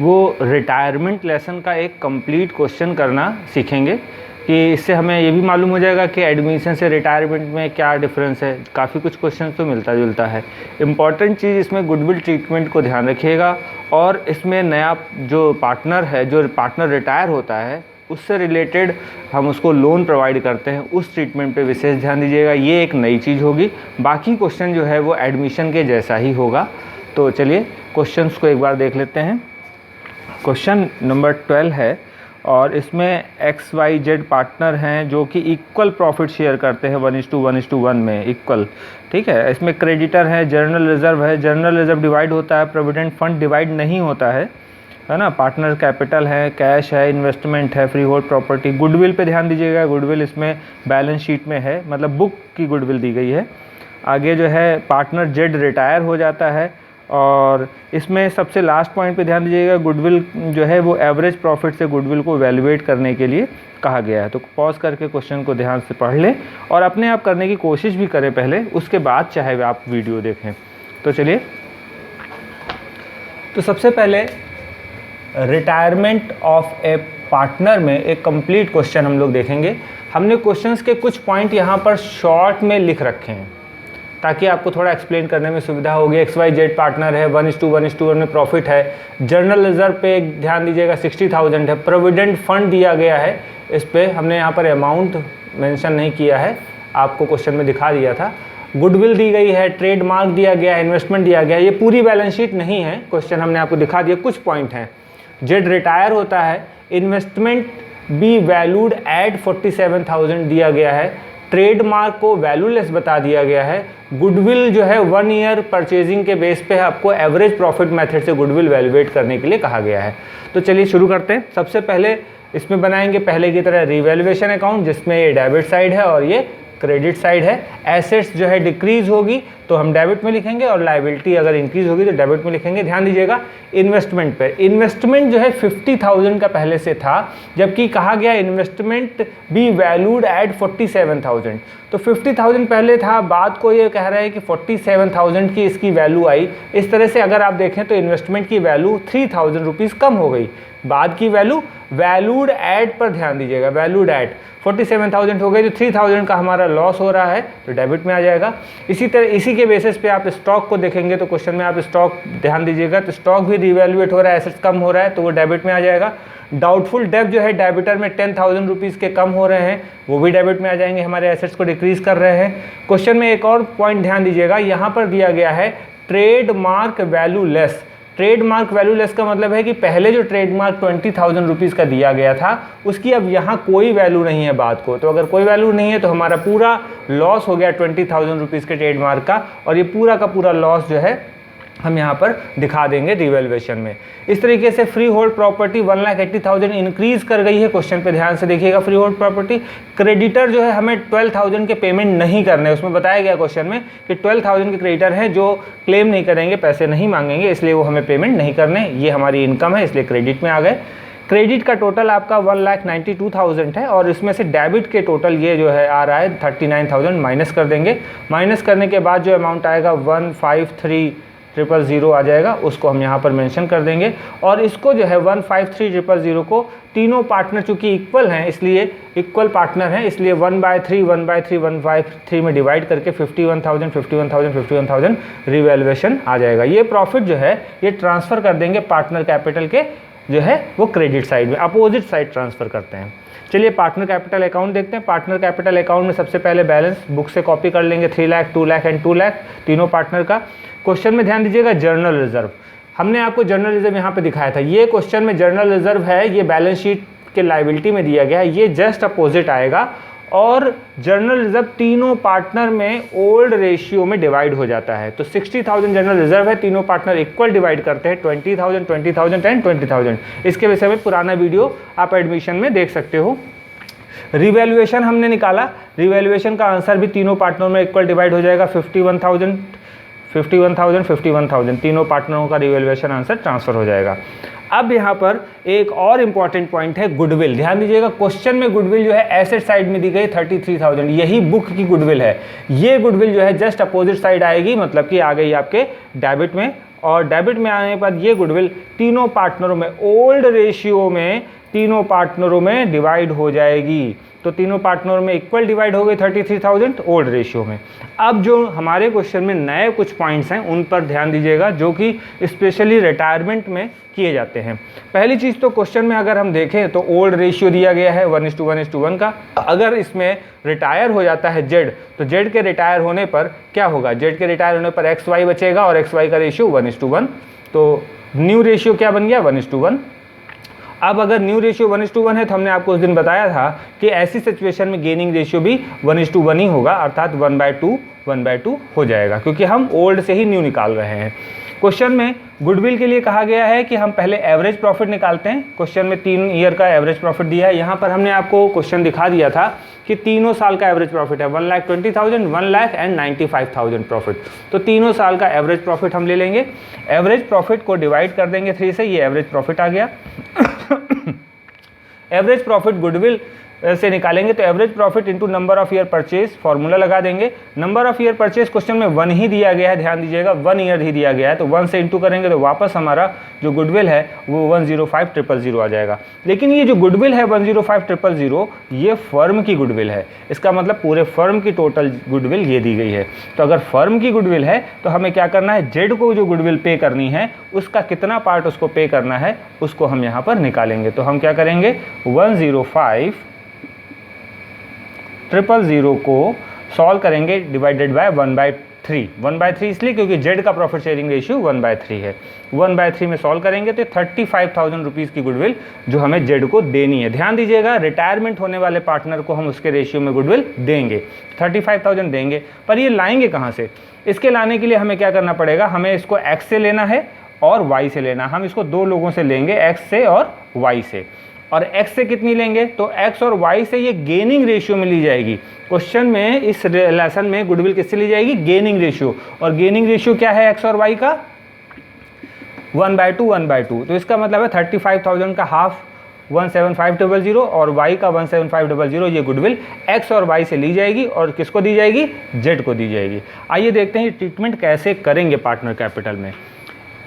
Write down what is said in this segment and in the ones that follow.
वो retirement lesson का एक कंप्लीट क्वेश्चन करना सीखेंगे कि इससे हमें ये भी मालूम हो जाएगा कि एडमिशन से रिटायरमेंट में क्या डिफरेंस है। काफ़ी कुछ क्वेश्चन तो मिलता जुलता है। इम्पॉर्टेंट चीज़ इसमें गुडविल ट्रीटमेंट को ध्यान रखिएगा, और इसमें नया जो पार्टनर रिटायर होता है उससे रिलेटेड हम उसको लोन प्रोवाइड करते हैं, उस ट्रीटमेंट पे विशेष ध्यान दीजिएगा। ये एक नई चीज़ होगी। बाकी क्वेश्चन जो है वो एडमिशन के जैसा ही होगा। तो चलिए क्वेश्चंस को एक बार देख लेते हैं। क्वेश्चन नंबर 12 है और इसमें XYZ पार्टनर हैं जो कि इक्वल प्रॉफिट शेयर करते हैं 1:1 में इक्वल। ठीक है, इसमें क्रेडिटर है, जर्नल रिजर्व है। जर्नल रिजर्व डिवाइड होता है, प्रोविडेंट फंड डिवाइड नहीं होता है ना। पार्टनर कैपिटल है, कैश है, इन्वेस्टमेंट है, फ्री होल्ड प्रॉपर्टी। गुडविल पे ध्यान दीजिएगा, गुडविल इसमें बैलेंस शीट में है, मतलब बुक की गुडविल दी गई है। आगे जो है पार्टनर जेड रिटायर हो जाता है, और इसमें सबसे लास्ट पॉइंट पे ध्यान दीजिएगा, गुडविल जो है वो एवरेज प्रॉफिट से गुडविल को वैल्यूएट करने के लिए कहा गया है। तो पॉज करके क्वेश्चन को ध्यान से पढ़ लें और अपने आप करने की कोशिश भी करें पहले, उसके बाद चाहे आप वीडियो देखें। तो चलिए, तो सबसे पहले रिटायरमेंट ऑफ ए पार्टनर में एक कंप्लीट क्वेश्चन हम लोग देखेंगे। हमने क्वेश्चंस के कुछ पॉइंट यहाँ पर शॉर्ट में लिख रखे हैं ताकि आपको थोड़ा एक्सप्लेन करने में सुविधा होगी। XYZ पार्टनर है, 1:1 में प्रॉफिट है। जर्नल रिजर्व पे ध्यान दीजिएगा 60,000 है। प्रोविडेंट फंड दिया गया है, इस पे हमने यहाँ पर अमाउंट मेंशन नहीं किया है, आपको क्वेश्चन में दिखा दिया था। गुडविल दी गई है, ट्रेडमार्क दिया गया है, इन्वेस्टमेंट दिया गया है। ये पूरी बैलेंस शीट नहीं है, क्वेश्चन हमने आपको दिखा दिया, कुछ पॉइंट हैं। जेड रिटायर होता है, इन्वेस्टमेंट बी वैल्यूड एट 47,000 दिया गया है। ट्रेडमार्क को वैल्यूलेस बता दिया गया है। गुडविल जो है 1 ईयर परचेजिंग के बेस पे आपको एवरेज प्रॉफिट मेथड से गुडविल वैल्यूएट करने के लिए कहा गया है। तो चलिए शुरू करते हैं। सबसे पहले इसमें बनाएंगे पहले की तरह रिवैल्यूएशन अकाउंट, जिसमें ये डेबिट साइड है और ये क्रेडिट साइड है। एसेट्स जो है डिक्रीज होगी तो हम डेबिट में लिखेंगे, और लायबिलिटी अगर इंक्रीज होगी तो डेबिट में लिखेंगे। ध्यान दीजिएगा इन्वेस्टमेंट पे, इन्वेस्टमेंट जो है 50,000 का पहले से था, जबकि कहा गया इन्वेस्टमेंट बी वैल्यूड एट 47,000। तो 50,000 पहले था, बाद को ये कह रहे हैं कि 47,000 की इसकी वैल्यू आई। इस तरह से अगर आप देखें तो इन्वेस्टमेंट की वैल्यू 3,000 रुपीज़ कम हो गई। बाद की वैल्यू वैल्यूड एट पर ध्यान दीजिएगा, वैल्यूड एट 47,000 हो गई, तो 3,000 का हमारा लॉस हो रहा है तो डेबिट में आ जाएगा। इसी तरह इसी के बेसिस पे आप स्टॉक को देखेंगे तो क्वेश्चन में आप स्टॉक ध्यान दीजिएगा, तो स्टॉक भी रिवैल्यूएट हो रहा है, एसेट्स कम हो रहा है तो वो डेबिट में आ जाएगा। डाउटफुल डेब्ट जो है डेबिटर में 10,000 रुपीज़ के कम हो रहे हैं, वो भी डेबिट में आ जाएंगे, हमारे एसेट्स को डिक्रीज कर रहे हैं। क्वेश्चन में एक और पॉइंट ध्यान दीजिएगा, यहाँ पर दिया गया है trademark value less. Trademark value less का मतलब है कि पहले जो ट्रेडमार्क 20,000 रुपीज़ का दिया गया था उसकी अब यहाँ कोई वैल्यू नहीं है बाद को। तो अगर कोई वैल्यू नहीं है तो हमारा पूरा लॉस हो गया 20,000 रुपीज़ के ट्रेडमार्क का, और ये पूरा का पूरा लॉस जो है हम यहाँ पर दिखा देंगे रिवैल्यूएशन में। इस तरीके से फ्री होल्ड प्रॉपर्टी 1,80,000 इंक्रीज कर गई है। क्वेश्चन पे ध्यान से देखिएगा, फ्री होल्ड प्रॉपर्टी। क्रेडिटर जो है हमें 12,000 के पेमेंट नहीं करने, उसमें बताया गया क्वेश्चन में कि 12,000 के क्रेडिटर हैं जो क्लेम नहीं करेंगे, पैसे नहीं मांगेंगे, इसलिए वो हमें पेमेंट नहीं करने। ये हमारी इनकम है, इसलिए क्रेडिट में आ गए। क्रेडिट का टोटल आपका 1,92,000 है, और इसमें से डेबिट के टोटल ये जो है आ रहा है 39,000, माइनस कर देंगे। माइनस करने के बाद जो अमाउंट आएगा 153,000 आ जाएगा, उसको हम यहाँ पर मेंशन कर देंगे। और इसको जो है 153,000 को तीनों पार्टनर चूंकि इक्वल हैं, इसलिए इक्वल पार्टनर हैं, इसलिए 1/3 में डिवाइड करके 51,000 रिवैल्यूएशन आ जाएगा। ये प्रॉफिट जो है ये ट्रांसफ़र कर देंगे पार्टनर कैपिटल के जो है वो क्रेडिट साइड में, अपोजिट साइड ट्रांसफ़र करते हैं। चलिए पार्टनर कैपिटल अकाउंट देखते हैं। पार्टनर कैपिटल अकाउंट में सबसे पहले बैलेंस बुक से कॉपी कर लेंगे, 3 लाख, 2 लाख एंड 2 लाख तीनों पार्टनर का। क्वेश्चन में ध्यान दीजिएगा जर्नल रिजर्व, हमने आपको जर्नल रिजर्व यहाँ पे दिखाया था। ये क्वेश्चन में जर्नल रिजर्व है, ये बैलेंस शीट के लायबिलिटी में दिया गया है, ये जस्ट अपोजिट आएगा। और जर्नल रिजर्व तीनों पार्टनर में ओल्ड रेशियो में डिवाइड हो जाता है। तो 60,000 जर्नल रिजर्व है, तीनों पार्टनर इक्वल डिवाइड करते हैं, 20,000, 20,000 एंड 20,000। इसके विषय में पुराना वीडियो आप एडमिशन में देख सकते हो। रिवैल्यूएशन हमने निकाला, रिवैल्यूएशन का आंसर भी तीनों पार्टनरों में इक्वल डिवाइड हो जाएगा, 51,000, 51,000, 51,000 तीनों पार्टनरों का रिवैल्यूएशन आंसर ट्रांसफर हो जाएगा। अब यहाँ पर एक और इम्पॉर्टेंट पॉइंट है गुडविल। ध्यान दीजिएगा क्वेश्चन में गुडविल जो है एसेट साइड में दी गई 33,000, यही बुक की गुडविल है। ये गुडविल जो है जस्ट अपोजिट साइड आएगी, मतलब कि आ गई आपके डेबिट में, और डेबिट में आने के बाद ये गुडविल तीनों पार्टनरों में ओल्ड रेशियो में तीनों पार्टनरों में डिवाइड हो जाएगी। तो तीनों पार्टनरों में इक्वल डिवाइड हो गई 33,000 ओल्ड रेशियो में। अब जो हमारे क्वेश्चन में नए कुछ पॉइंट्स हैं उन पर ध्यान दीजिएगा जो कि स्पेशली रिटायरमेंट में किए जाते हैं। पहली चीज़ तो क्वेश्चन में अगर हम देखें तो ओल्ड रेशियो दिया गया है 1:1 का। अगर इसमें रिटायर हो जाता है जेड, तो जेड के रिटायर होने पर क्या होगा, जेड के रिटायर होने पर एक्स वाई बचेगा और एक्स वाई का रेशियो 1:1। तो न्यू रेशियो क्या बन गया 1:1। अब अगर न्यू रेशियो 1:1 है तो हमने आपको उस दिन बताया था कि ऐसी सिचुएशन में गेनिंग रेशियो भी 1:1 ही होगा, अर्थात 1/2 हो जाएगा, क्योंकि हम ओल्ड से ही न्यू निकाल रहे हैं। क्वेश्चन में गुडविल के लिए कहा गया है कि हम पहले एवरेज प्रॉफिट निकालते हैं। क्वेश्चन में 3 ईयर का एवरेज प्रॉफिट दिया है। यहाँ पर हमने आपको क्वेश्चन दिखा दिया था कि तीनों साल का एवरेज प्रॉफिट है 1,20,000, 1,95,000 प्रॉफिट। तो तीनों साल का एवरेज प्रॉफिट हम ले लेंगे। एवरेज प्रॉफिट को डिवाइड कर देंगे 3 से, ये एवरेज प्रॉफिट आ गया। एवरेज प्रॉफिट गुडविल से निकालेंगे तो average profit into number of year purchase formula लगा देंगे। Number of year purchase question में 1 ही दिया गया है, ध्यान दीजिएगा 1 ईयर ही दिया गया है, तो 1 से इंटू करेंगे तो वापस हमारा जो गुडविल है वो 105,000 आ जाएगा। लेकिन ये जो गुडविल है 105,000 ये फर्म की गुडविल है, इसका मतलब पूरे फर्म की टोटल गुडविल ये दी गई है। तो अगर फर्म की गुडविल है तो हमें क्या करना है, जेड को जो गुडविल पे करनी है उसका कितना पार्ट उसको पे करना है उसको हम यहाँ पर निकालेंगे। तो हम क्या करेंगे 105,000 को सॉल्व करेंगे डिवाइडेड बाय 1/3। 1/3 इसलिए क्योंकि जेड का प्रॉफिट शेयरिंग रेशियो 1/3 है। 1/3 में सॉल्व करेंगे तो 35,000 रुपीज़ की गुडविल जो हमें जेड को देनी है। ध्यान दीजिएगा रिटायरमेंट होने वाले पार्टनर को हम उसके रेशियो में गुडविल देंगे, 35,000 देंगे। पर ये लाएंगे कहाँ से, इसके लाने के लिए हमें क्या करना पड़ेगा, हमें इसको एक्स से लेना है और वाई से लेना। हम इसको 2 लोगों से लेंगे, एक्स से और वाई से। और x से कितनी लेंगे, तो x और y से ये गेनिंग रेशियो में ली जाएगी। क्वेश्चन में इस लेसन में गुडविल किससे ली जाएगी, गेनिंग रेशियो। और गेनिंग रेशियो क्या है x और y का 1/2। तो इसका मतलब है 35,000 का हाफ 175,000 और y का 175,000 ये गुडविल x और y से ली जाएगी और किसको दी जाएगी, z को दी जाएगी। आइए देखते हैं ये ट्रीटमेंट कैसे करेंगे पार्टनर कैपिटल में।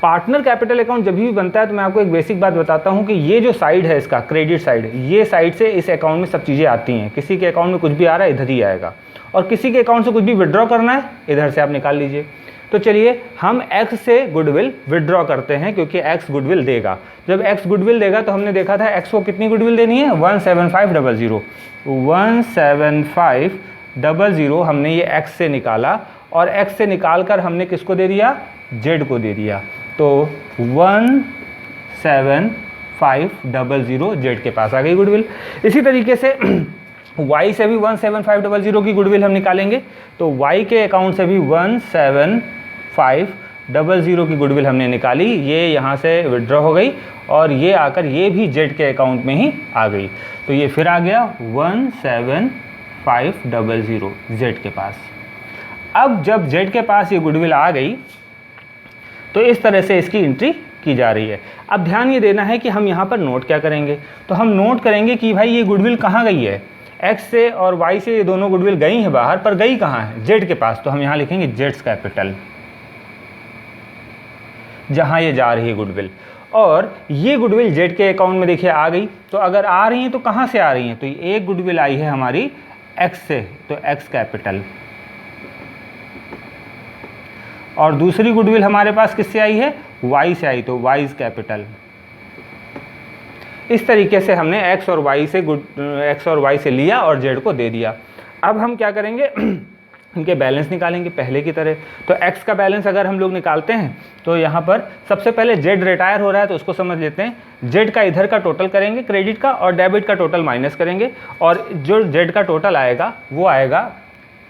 पार्टनर कैपिटल अकाउंट जब भी बनता है तो मैं आपको एक बेसिक बात बताता हूं कि ये जो साइड है इसका क्रेडिट साइड, ये साइड से इस अकाउंट में सब चीज़ें आती हैं। किसी के अकाउंट में कुछ भी आ रहा है इधर ही आएगा, और किसी के अकाउंट से कुछ भी विड्रॉ करना है इधर से आप निकाल लीजिए। तो चलिए हम x से गुडविल विड्रॉ करते हैं क्योंकि x गुडविल देगा। जब x गुडविल देगा तो हमने देखा था x को कितनी गुडविल देनी है 175,000। 175,000 हमने ये x से निकाला और x से निकाल कर हमने किसको दे दिया, z को दे दिया। तो 175,000 जेड के पास आ गई गुडविल। इसी तरीके से y से भी 175,000 की गुडविल हम निकालेंगे। तो y के अकाउंट से भी 175,000 की गुडविल हमने निकाली, ये यहाँ से विड्रॉ हो गई और ये आकर ये भी जेड के अकाउंट में ही आ गई। तो ये फिर आ गया 175,000 जेड के पास। अब जब जेड के पास ये गुडविल आ गई तो इस तरह से इसकी एंट्री की जा रही है। अब ध्यान ये देना है कि हम यहाँ पर नोट क्या करेंगे, तो हम नोट करेंगे कि भाई ये गुडविल कहाँ गई है, एक्स से और वाई से ये दोनों गुडविल गई हैं बाहर, पर गई कहाँ है, जेड के पास। तो हम यहाँ लिखेंगे जेड्स कैपिटल, जहाँ ये जा रही है गुडविल। और ये गुडविल जेड के अकाउंट में देखिए आ गई। तो अगर आ रही हैं तो कहाँ से आ रही हैं, तो ये एक गुडविल आई है हमारी एक्स से, तो एक्स कैपिटल, और दूसरी गुडविल हमारे पास किससे आई है, वाई से आई, तो वाईज कैपिटल। इस तरीके से हमने एक्स और वाई से लिया और जेड को दे दिया। अब हम क्या करेंगे, इनके बैलेंस निकालेंगे पहले की तरह। तो एक्स का बैलेंस अगर हम लोग निकालते हैं तो यहाँ पर सबसे पहले जेड रिटायर हो रहा है तो उसको समझ लेते हैं। जेड का इधर का टोटल करेंगे क्रेडिट का, और डेबिट का टोटल माइनस करेंगे, और जो जेड का टोटल आएगा वो आएगा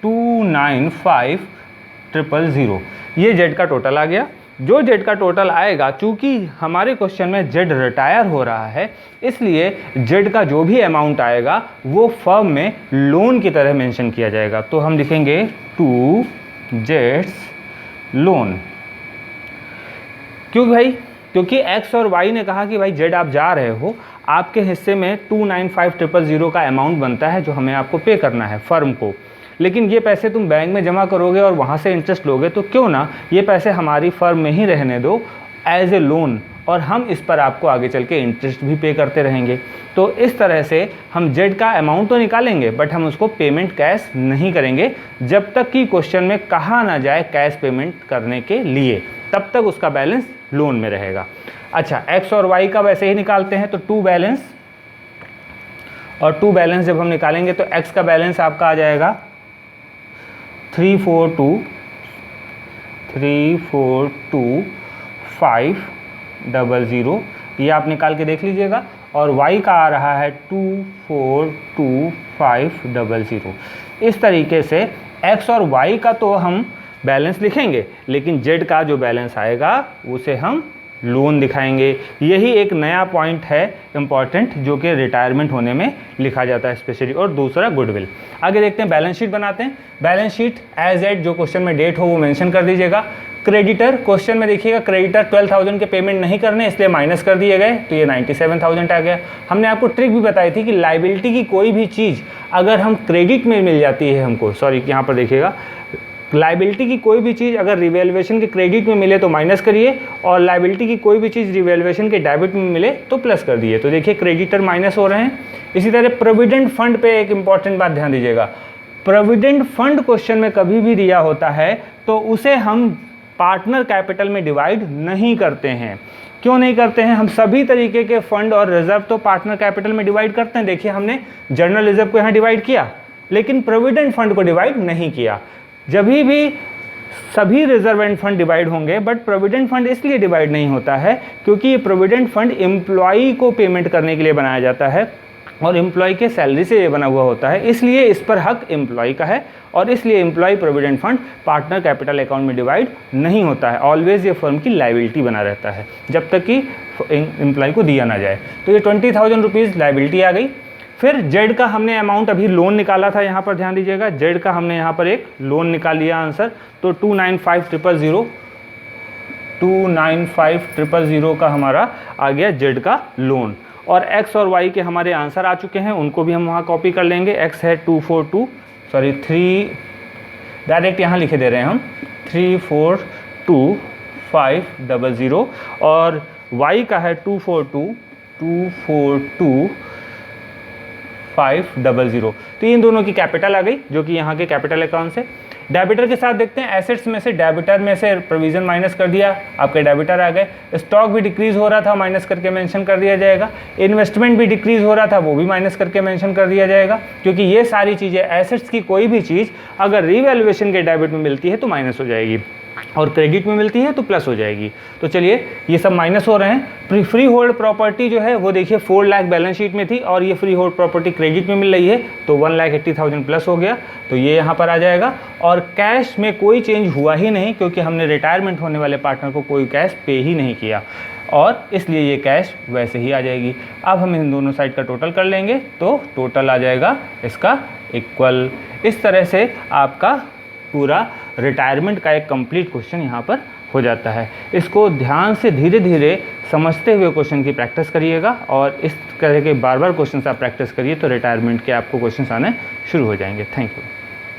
295,000। ये जेड का टोटल आ गया। जो जेड का टोटल आएगा, चूंकि हमारे क्वेश्चन में जेड रिटायर हो रहा है इसलिए जेड का जो भी अमाउंट आएगा वो फर्म में लोन की तरह मेंशन किया जाएगा। तो हम लिखेंगे टू जेड्स लोन। क्यों भाई, क्योंकि एक्स और वाई ने कहा कि भाई जेड आप जा रहे हो, आपके हिस्से में 295,000 का अमाउंट बनता है जो हमें आपको पे करना है फर्म को। लेकिन ये पैसे तुम बैंक में जमा करोगे और वहाँ से इंटरेस्ट लोगे, तो क्यों ना ये पैसे हमारी फर्म में ही रहने दो एज ए लोन, और हम इस पर आपको आगे चल के इंटरेस्ट भी पे करते रहेंगे। तो इस तरह से हम जेड का अमाउंट तो निकालेंगे, बट हम उसको पेमेंट कैश नहीं करेंगे जब तक कि क्वेश्चन में कहा ना जाए कैश पेमेंट करने के लिए, तब तक उसका बैलेंस लोन में रहेगा। अच्छा, एक्स और वाई का वैसे ही निकालते हैं, तो टू बैलेंस, और टू बैलेंस जब हम निकालेंगे तो एक्स का बैलेंस आपका आ जाएगा 342,500, ये आप निकाल के देख लीजिएगा। और y का आ रहा है 242500। इस तरीके से x और y का तो हम बैलेंस लिखेंगे, लेकिन z का जो बैलेंस आएगा उसे हम लोन दिखाएंगे। यही एक नया पॉइंट है इम्पॉर्टेंट, जो कि रिटायरमेंट होने में लिखा जाता है स्पेशली। और दूसरा गुडविल। आगे देखते हैं, बैलेंस शीट बनाते हैं। बैलेंस शीट एज एट जो क्वेश्चन में डेट हो वो मेंशन कर दीजिएगा। क्रेडिटर, क्वेश्चन में देखिएगा क्रेडिटर 12,000 के पेमेंट नहीं करने, इसलिए माइनस कर दिए गए, तो ये 97,000 आ गया। हमने आपको ट्रिक भी बताई थी कि लाइबिलिटी की कोई भी चीज़ अगर हम क्रेडिट में मिल जाती है हमको, सॉरी यहाँ पर देखिएगा, लाइबिलिटी की कोई भी चीज़ अगर रिवैल्यूएशन के क्रेडिट में मिले तो माइनस करिए, और लाइबिलिटी की कोई भी चीज़ रिवैल्यूएशन के डेबिट में मिले तो प्लस कर दिए। तो देखिए क्रेडिटर माइनस हो रहे हैं। इसी तरह प्रोविडेंट फंड पे एक इंपॉर्टेंट बात ध्यान दीजिएगा। प्रोविडेंट फंड क्वेश्चन में कभी भी दिया होता है तो उसे हम पार्टनर कैपिटल में डिवाइड नहीं करते हैं। क्यों नहीं करते हैं? हम सभी तरीके के फंड और रिजर्व तो पार्टनर कैपिटल में डिवाइड करते हैं। देखिए हमने जनरल रिजर्व को यहाँ डिवाइड किया, लेकिन प्रोविडेंट फंड को डिवाइड नहीं किया। जब भी सभी रिजर्व एंड फंड डिवाइड होंगे, बट प्रोविडेंट फंड इसलिए डिवाइड नहीं होता है क्योंकि ये प्रोविडेंट फंड एम्प्लॉई को पेमेंट करने के लिए बनाया जाता है, और एम्प्लॉय के सैलरी से ये बना हुआ होता है, इसलिए इस पर हक एम्प्लॉय का है, और इसलिए employ provident fund partner capital account में डिवाइड नहीं होता है। ऑलवेज ये फर्म की लाइबिलिटी बना रहता है जब तक कि एम्प्लॉय को दिया ना जाए। तो ये 20,000 रुपीज़ लाइबिलिटी आ गई। फिर जेड का हमने अमाउंट अभी लोन निकाला था, यहाँ पर ध्यान दीजिएगा, जेड का हमने यहाँ पर एक लोन निकाल लिया आंसर, तो 295,000 का हमारा आ गया जेड का लोन। और एक्स और वाई के हमारे आंसर आ चुके हैं, उनको भी हम वहाँ कॉपी कर लेंगे। एक्स है 3 डायरेक्ट यहाँ लिखे दे रहे हैं हम 342,500, और वाई का है 242,500। तो इन दोनों की कैपिटल आ गई, जो कि यहाँ के कैपिटल अकाउंट से। डेबिटर के साथ देखते हैं, एसेट्स में से डेबिटर में से प्रोविजन माइनस कर दिया, आपके डेबिटर आ गए। स्टॉक भी डिक्रीज हो रहा था, माइनस करके मेंशन कर दिया जाएगा। इन्वेस्टमेंट भी डिक्रीज हो रहा था, वो भी माइनस करके मेंशन कर दिया जाएगा, क्योंकि ये सारी चीज़ें, एसेट्स की कोई भी चीज़ अगर रीवैल्यूएशन के डेबिट में मिलती है तो माइनस हो जाएगी, और क्रेडिट में मिलती है तो प्लस हो जाएगी। तो चलिए ये सब माइनस हो रहे हैं। फ्री होल्ड प्रॉपर्टी जो है वो देखिए 4 लाख बैलेंस शीट में थी, और ये फ्री होल्ड प्रॉपर्टी क्रेडिट में मिल रही है, तो 1,80,000 प्लस हो गया, तो ये यहाँ पर आ जाएगा। और कैश में कोई चेंज हुआ ही नहीं, क्योंकि हमने रिटायरमेंट होने वाले पार्टनर को कोई कैश पे ही नहीं किया, और इसलिए ये कैश वैसे ही आ जाएगी। अब हम इन दोनों साइड का टोटल कर लेंगे, तो टोटल आ जाएगा इसका इक्वल। इस तरह से आपका पूरा रिटायरमेंट का एक कंप्लीट क्वेश्चन यहाँ पर हो जाता है। इसको ध्यान से धीरे धीरे समझते हुए क्वेश्चन की प्रैक्टिस करिएगा, और इस तरह के बार बार क्वेश्चन आप प्रैक्टिस करिए तो रिटायरमेंट के आपको क्वेश्चन आने शुरू हो जाएंगे। Thank you.